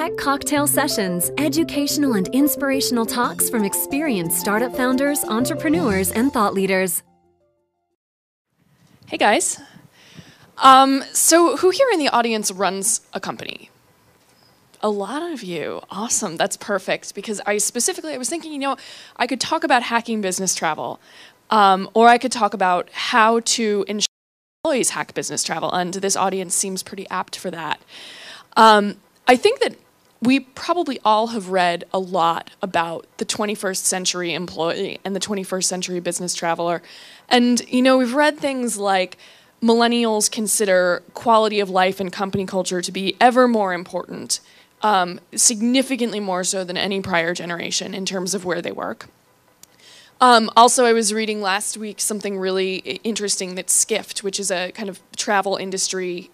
Tech cocktail sessions, educational and inspirational talks from experienced startup founders, entrepreneurs, and thought leaders. Hey guys. So who here in the audience runs a company? A lot of you. Awesome. That's perfect. Because I was thinking, I could talk about hacking business travel, or I could talk about how to ensure employees hack business travel, and this audience seems pretty apt for that. I think that we probably all have read a lot about the 21st century employee and the 21st century business traveler. And, we've read things like millennials consider quality of life and company culture to be ever more important, significantly more so than any prior generation in terms of where they work. Also, I was reading last week something really interesting that Skift, which is a kind of travel industry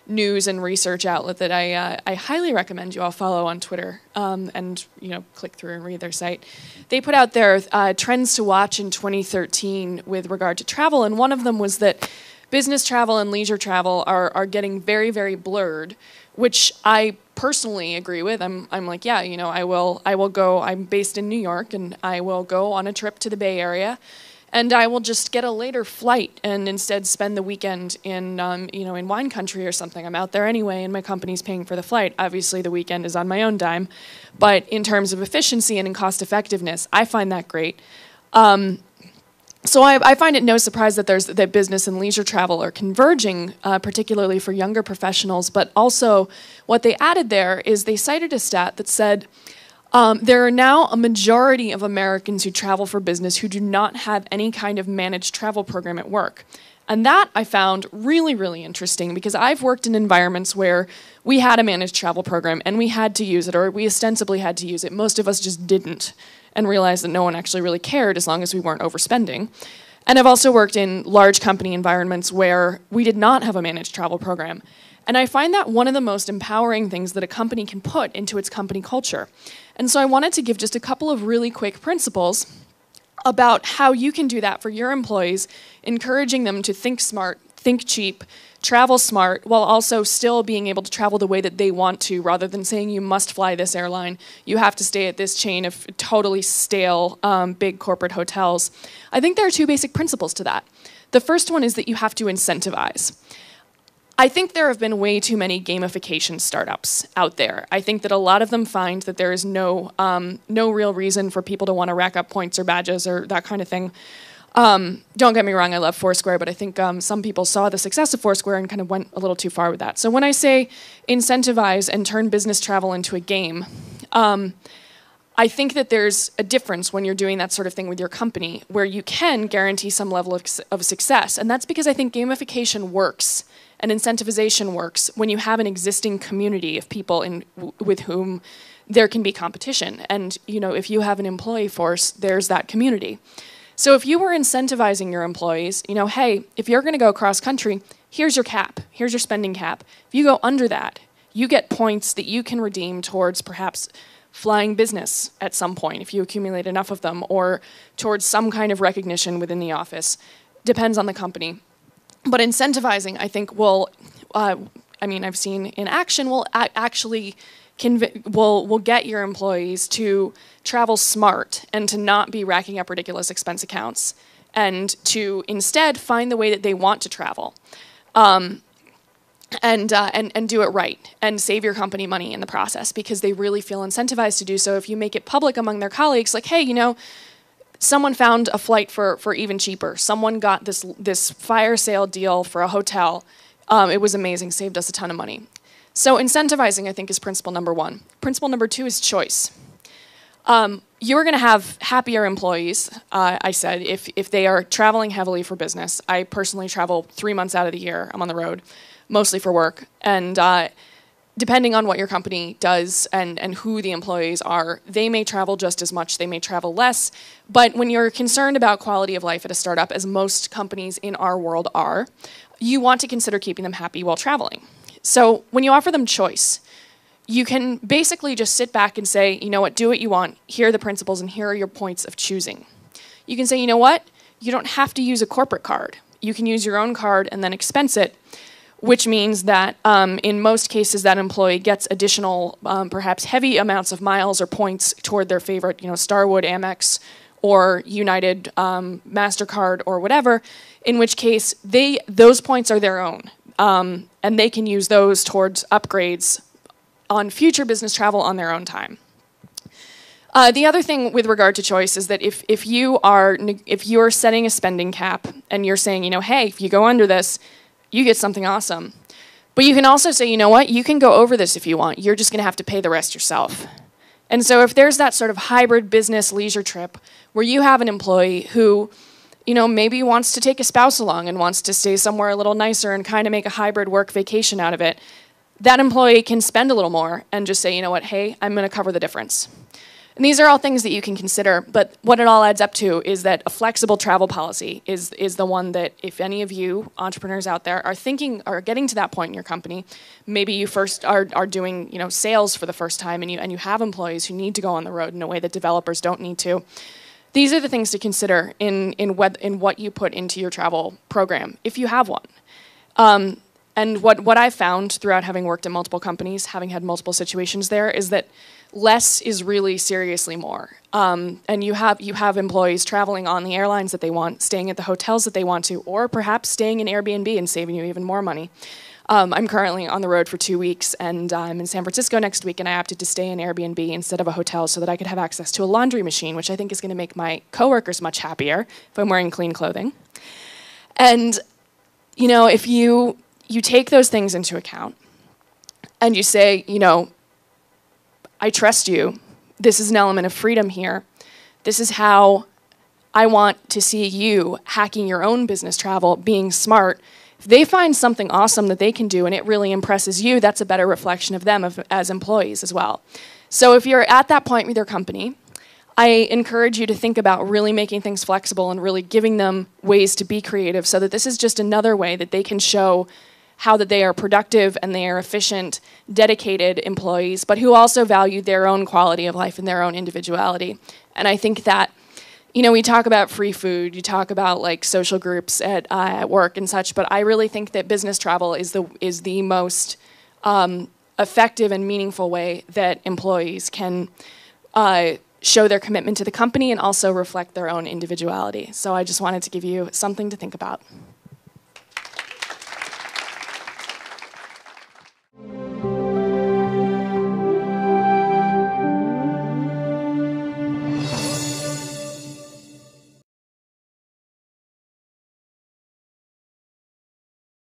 news and research outlet that I highly recommend you all follow on Twitter and click through and read their site. They put out their trends to watch in 2013 with regard to travel, and one of them was that business travel and leisure travel are getting very, very blurred, which I personally agree with. I'm like, yeah, I will go. I'm based in New York, and I will go on a trip to the Bay Area, and I will just get a later flight and instead spend the weekend in in wine country or something. I'm out there anyway, and my company's paying for the flight. Obviously, the weekend is on my own dime, but in terms of efficiency and in cost effectiveness, I find that great. So I find it no surprise that business and leisure travel are converging, particularly for younger professionals. But also, what they added there is they cited a stat that said there are now a majority of Americans who travel for business who do not have any kind of managed travel program at work. And that I found really, really interesting because I've worked in environments where we had a managed travel program and we had to use it, or we ostensibly had to use it. Most of us just didn't, and realized that no one actually really cared as long as we weren't overspending. And I've also worked in large company environments where we did not have a managed travel program. And I find that one of the most empowering things that a company can put into its company culture. And so I wanted to give just a couple of really quick principles about how you can do that for your employees, encouraging them to think smart, think cheap, travel smart, while also still being able to travel the way that they want to, rather than saying you must fly this airline, you have to stay at this chain of totally stale big corporate hotels. I think there are two basic principles to that. The first one is that you have to incentivize. I think there have been way too many gamification startups out there. I think that a lot of them find that there is no real reason for people to want to rack up points or badges or that kind of thing. Don't get me wrong, I love Foursquare, but I think some people saw the success of Foursquare and kind of went a little too far with that. So when I say incentivize and turn business travel into a game, I think that there's a difference when you're doing that sort of thing with your company, where you can guarantee some level of success. And that's because I think gamification works and incentivization works when you have an existing community of people with whom there can be competition. And if you have an employee force, there's that community. So if you were incentivizing your employees, hey, if you're going to go cross country, here's your cap, here's your spending cap. If you go under that, you get points that you can redeem towards perhaps flying business at some point, if you accumulate enough of them, or towards some kind of recognition within the office. Depends on the company. But incentivizing, I think, I've seen in action, will actually will get your employees to travel smart and to not be racking up ridiculous expense accounts, and to instead find the way that they want to travel, and do it right and save your company money in the process, because they really feel incentivized to do so. If you make it public among their colleagues, like, hey, someone found a flight for even cheaper. Someone got this fire sale deal for a hotel. It was amazing, saved us a ton of money. So incentivizing, I think, is principle number one. Principle number two is choice. You're going to have happier employees, I said, if they are traveling heavily for business. I personally travel 3 months out of the year. I'm on the road, mostly for work. And depending on what your company does and who the employees are, they may travel just as much, they may travel less. But when you're concerned about quality of life at a startup, as most companies in our world are, you want to consider keeping them happy while traveling. So when you offer them choice, you can basically just sit back and say, you know what, do what you want, here are the principles and here are your points of choosing. You can say, you know what, you don't have to use a corporate card. You can use your own card and then expense it. which means that in most cases that employee gets additional, perhaps heavy amounts of miles or points toward their favorite, Starwood, Amex, or United, MasterCard, or whatever, in which case those points are their own. And they can use those towards upgrades on future business travel on their own time. The other thing with regard to choice is that if you're setting a spending cap and you're saying, hey, if you go under this, you get something awesome. But you can also say, you know what, you can go over this if you want. You're just going to have to pay the rest yourself. And so if there's that sort of hybrid business leisure trip where you have an employee who, maybe wants to take a spouse along and wants to stay somewhere a little nicer and kind of make a hybrid work vacation out of it, that employee can spend a little more and just say, you know what, hey, I'm going to cover the difference. And these are all things that you can consider, but what it all adds up to is that a flexible travel policy is the one that if any of you entrepreneurs out there are thinking or getting to that point in your company, maybe you first are doing sales for the first time and you have employees who need to go on the road in a way that developers don't need to. These are the things to consider in what you put into your travel program, if you have one. And what I've found throughout having worked at multiple companies, having had multiple situations there, is that less is really seriously more. And you have employees traveling on the airlines that they want, staying at the hotels that they want to, or perhaps staying in Airbnb and saving you even more money. I'm currently on the road for 2 weeks, and I'm in San Francisco next week, and I opted to stay in Airbnb instead of a hotel so that I could have access to a laundry machine, which I think is going to make my coworkers much happier if I'm wearing clean clothing. And, if you take those things into account, and you say, I trust you. This is an element of freedom here. This is how I want to see you hacking your own business travel, being smart. If they find something awesome that they can do and it really impresses you, that's a better reflection of them as employees as well. So if you're at that point with your company, I encourage you to think about really making things flexible and really giving them ways to be creative so that this is just another way that they can show how that they are productive and they are efficient, dedicated employees, but who also value their own quality of life and their own individuality. And I think that, we talk about free food, you talk about like social groups at work and such, but I really think that business travel is the most effective and meaningful way that employees can show their commitment to the company and also reflect their own individuality. So I just wanted to give you something to think about.